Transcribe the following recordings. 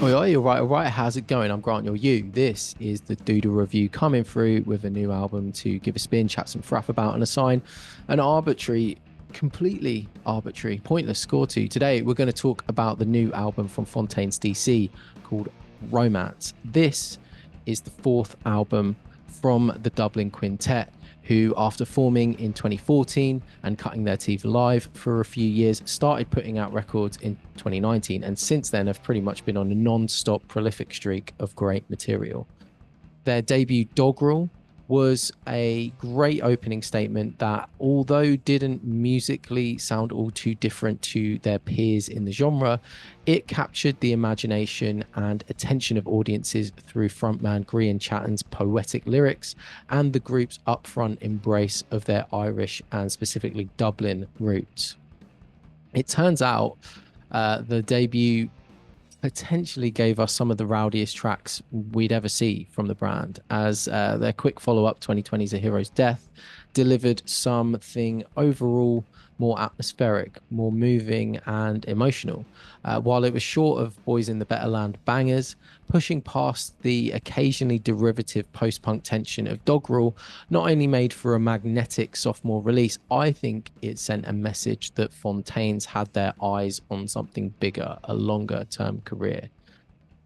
You're right, all right. How's it going? I'm Grant, you're you. This is the Doodle Review coming through with a new album to give a spin, chat some fraff about, and assign an arbitrary, completely arbitrary, pointless score to. Today, we're going to talk about the new album from Fontaines DC called Romance. This is the fourth album from the Dublin Quintet, who, after forming in 2014 and cutting their teeth live for a few years, started putting out records in 2019, and since then have pretty much been on a non-stop prolific streak of great material. Their debut Doggerel was a great opening statement that, although didn't musically sound all too different to their peers in the genre, it captured the imagination and attention of audiences through frontman Grian Chatton's poetic lyrics and the group's upfront embrace of their Irish and specifically Dublin roots. It turns out the debut potentially gave us some of the rowdiest tracks we'd ever see from the brand, as their quick follow-up 2020's A Hero's Death delivered something overall more atmospheric, more moving and emotional. While it was short of Boys in the Better Land bangers, pushing past the occasionally derivative post-punk tension of Doggerel not only made for a magnetic sophomore release, I think it sent a message that Fontaines had their eyes on something bigger, a longer term career.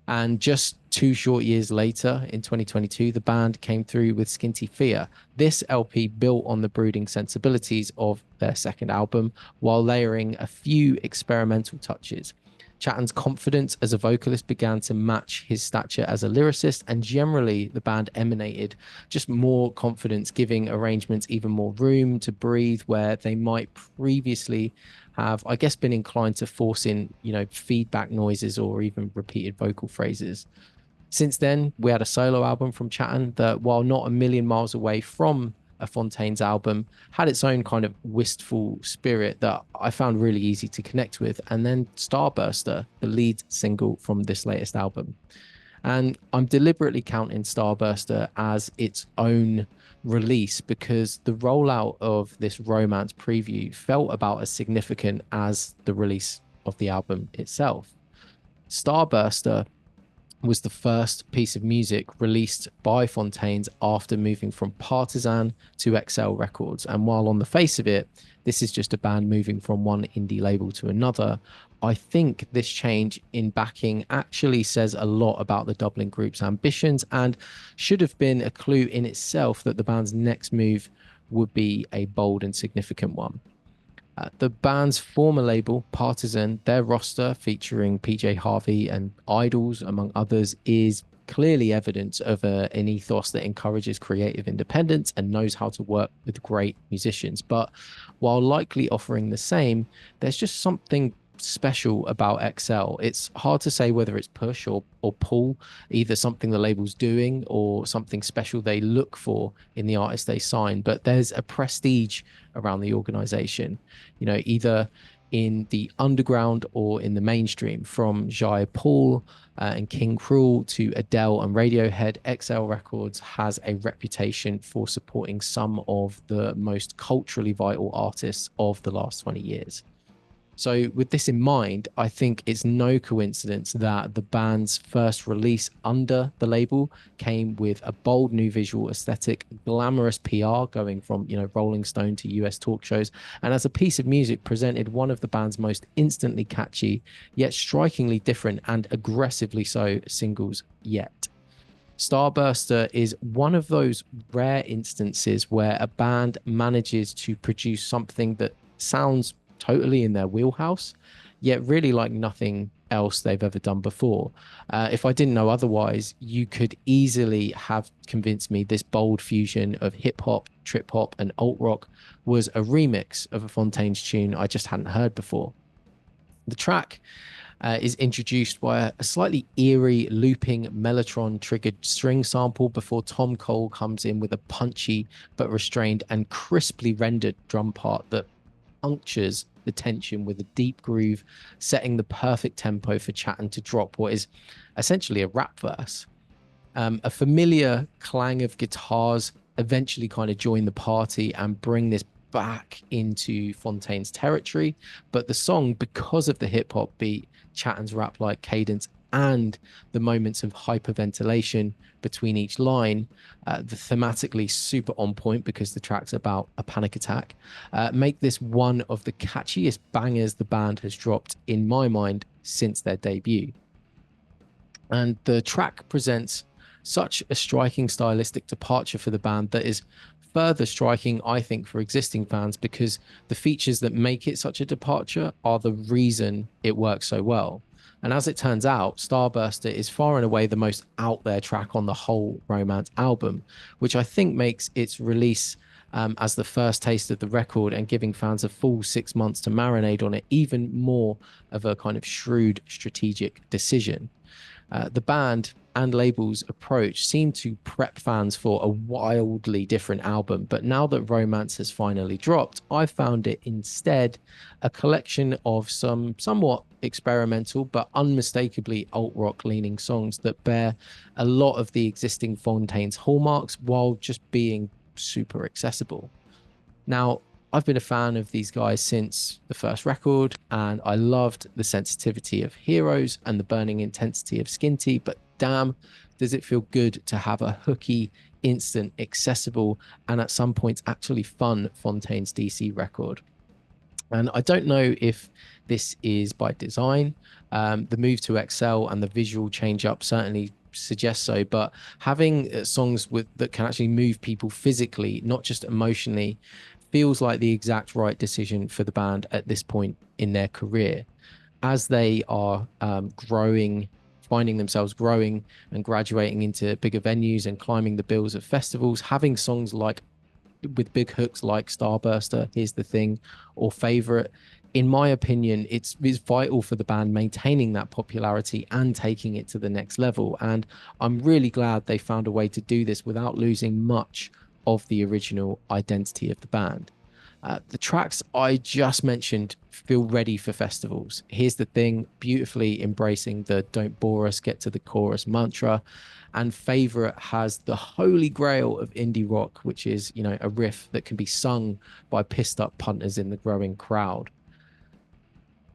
And just 2 short years later, in 2022, the band came through with Skinty Fear. This LP built on the brooding sensibilities of their second album while layering a few experimental touches. Chatton's confidence as a vocalist began to match his stature as a lyricist, and generally the band emanated just more confidence, giving arrangements even more room to breathe where they might previously have, I guess, been inclined to force in, feedback noises or even repeated vocal phrases. Since then, we had a solo album from Chatton that, while not a million miles away from a Fontaines album, had its own kind of wistful spirit that I found really easy to connect with. And then Starburster, the lead single from this latest album. And I'm deliberately counting Starburster as its own release because the rollout of this romance preview felt about as significant as the release of the album itself. Starburster was the first piece of music released by Fontaines after moving from Partisan to XL Records. And while on the face of it, this is just a band moving from one indie label to another, I think this change in backing actually says a lot about the Dublin group's ambitions and should have been a clue in itself that the band's next move would be a bold and significant one. The band's former label, Partisan, their roster featuring PJ Harvey and Idols, among others, is clearly evidence of an ethos that encourages creative independence and knows how to work with great musicians. But while likely offering the same, there's just something special about XL. It's hard to say whether it's push or pull, either something the label's doing or something special they look for in the artist they sign. But there's a prestige around the organization, either in the underground or in the mainstream, from Jai Paul and King Cruel to Adele and Radiohead. XL Records has a reputation for supporting some of the most culturally vital artists of the last 20 years. So with this in mind, I think it's no coincidence that the band's first release under the label came with a bold new visual aesthetic, glamorous PR going from, Rolling Stone to US talk shows, and as a piece of music presented one of the band's most instantly catchy, yet strikingly different and aggressively so singles yet. Starburster is one of those rare instances where a band manages to produce something that sounds totally in their wheelhouse, yet really like nothing else they've ever done before. If I didn't know otherwise, you could easily have convinced me this bold fusion of hip hop, trip hop, and alt rock was a remix of a Fontaines tune I just hadn't heard before. The track is introduced by a slightly eerie looping mellotron triggered string sample before Tom Cole comes in with a punchy but restrained and crisply rendered drum part that punctures the tension with a deep groove, setting the perfect tempo for Chatton to drop what is essentially a rap verse. A familiar clang of guitars eventually kind of join the party and bring this back into Fontaine's territory. But the song, because of the hip hop beat, Chatton's rap like cadence, and the moments of hyperventilation between each line, the thematically super on point because the track's about a panic attack, make this one of the catchiest bangers the band has dropped in my mind since their debut. And the track presents such a striking stylistic departure for the band that is further striking, I think, for existing fans, because the features that make it such a departure are the reason it works so well. And as it turns out, Starburster is far and away the most out there track on the whole Romance album, which I think makes its release as the first taste of the record and giving fans a full 6 months to marinate on it even more of a kind of shrewd strategic decision. The band and label's approach seemed to prep fans for a wildly different album, but now that Romance has finally dropped, I found it instead a collection of some somewhat experimental but unmistakably alt-rock leaning songs that bear a lot of the existing Fontaines hallmarks while just being super accessible. Now, I've been a fan of these guys since the first record, and I loved the sensitivity of Heroes and the burning intensity of Skin Tea, but damn, does it feel good to have a hooky, instant, accessible, and at some points actually fun Fontaines DC record. And I don't know if this is by design. The move to Excel and the visual change up certainly suggests so, but having songs with that can actually move people physically, not just emotionally, feels like the exact right decision for the band at this point in their career. As they are growing, finding themselves growing and graduating into bigger venues and climbing the bills of festivals, having songs like with big hooks like Starburster, Here's the Thing, or Favorite, in my opinion, it's vital for the band maintaining that popularity and taking it to the next level. And I'm really glad they found a way to do this without losing much of the original identity of the band. The tracks I just mentioned feel ready for festivals. Here's the Thing, beautifully embracing the don't bore us, get to the chorus mantra. And Favorite has the holy grail of indie rock, which is, you know, a riff that can be sung by pissed up punters in the growing crowd.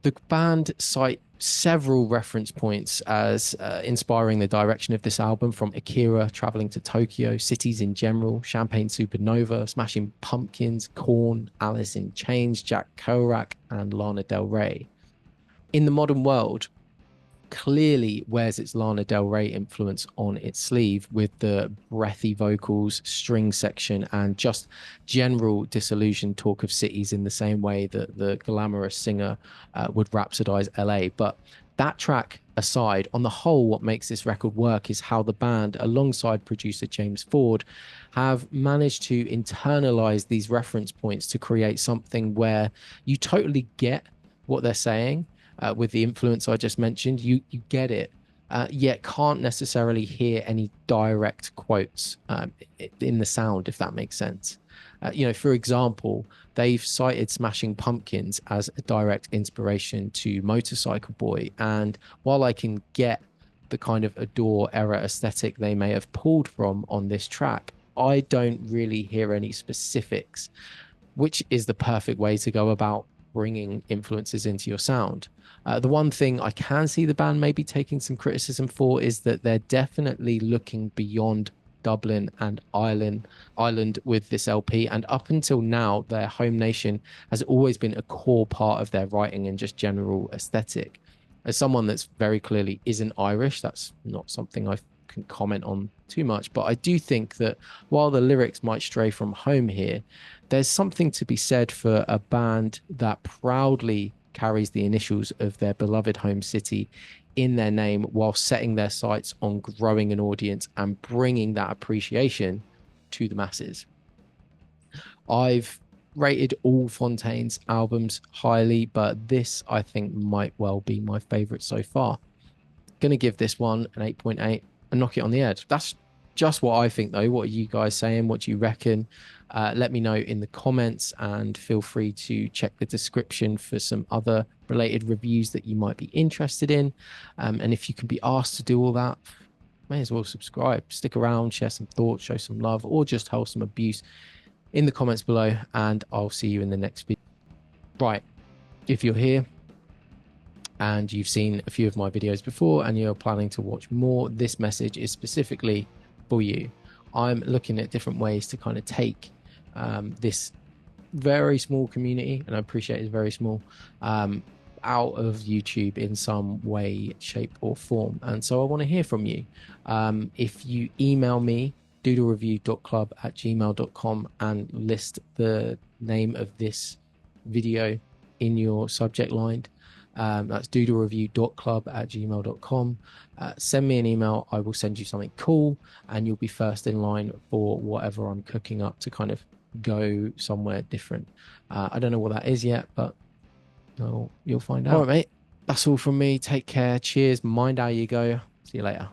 The band cite several reference points as inspiring the direction of this album, from Akira, Traveling to Tokyo, Cities in General, Champagne Supernova, Smashing Pumpkins, Korn, Alice in Chains, Jack Kerouac, and Lana Del Rey. In the modern world, clearly wears its Lana Del Rey influence on its sleeve with the breathy vocals, string section, and just general disillusioned talk of cities in the same way that the glamorous singer would rhapsodize LA. But that track aside, on the whole, what makes this record work is how the band, alongside producer James Ford, have managed to internalize these reference points to create something where you totally get what they're saying. With the influence I just mentioned, you get it, yet can't necessarily hear any direct quotes in the sound, if that makes sense. You know, for example, they've cited Smashing Pumpkins as a direct inspiration to Motorcycle Boy, and while I can get the kind of Adore era aesthetic they may have pulled from on this track, I don't really hear any specifics, which is the perfect way to go about bringing influences into your sound. The one thing I can see the band maybe taking some criticism for is that they're definitely looking beyond Dublin and Ireland with this LP. And up until now, their home nation has always been a core part of their writing and just general aesthetic. As someone that's very clearly isn't Irish, that's not something I can comment on too much. But I do think that while the lyrics might stray from home here, there's something to be said for a band that proudly carries the initials of their beloved home city in their name while setting their sights on growing an audience and bringing that appreciation to the masses. I've rated all Fontaines albums highly, but this I think might well be my favorite so far. Gonna give this one an 8.8 and knock it on the edge. That's just what I think, though. What are you guys saying? What do you reckon? Let me know in the comments, and feel free to check the description for some other related reviews that you might be interested in. And if you can be asked to do all that, may as well subscribe, stick around, share some thoughts, show some love, or just wholesome abuse in the comments below. And I'll see you in the next video. Right, if you're here, and you've seen a few of my videos before and you're planning to watch more, this message is specifically for you. I'm looking at different ways to kind of take this very small community, and I appreciate it's very small, out of YouTube in some way, shape, or form. And so I want to hear from you. If you email me, doodlereview.club@gmail.com, and list the name of this video in your subject line, that's doodlereview.club@gmail.com. Send me an email. I will send you something cool, and you'll be first in line for whatever I'm cooking up to kind of go somewhere different. I don't know what that is yet, but you'll find out. All right, mate. That's all from me. Take care. Cheers. Mind how you go. See you later.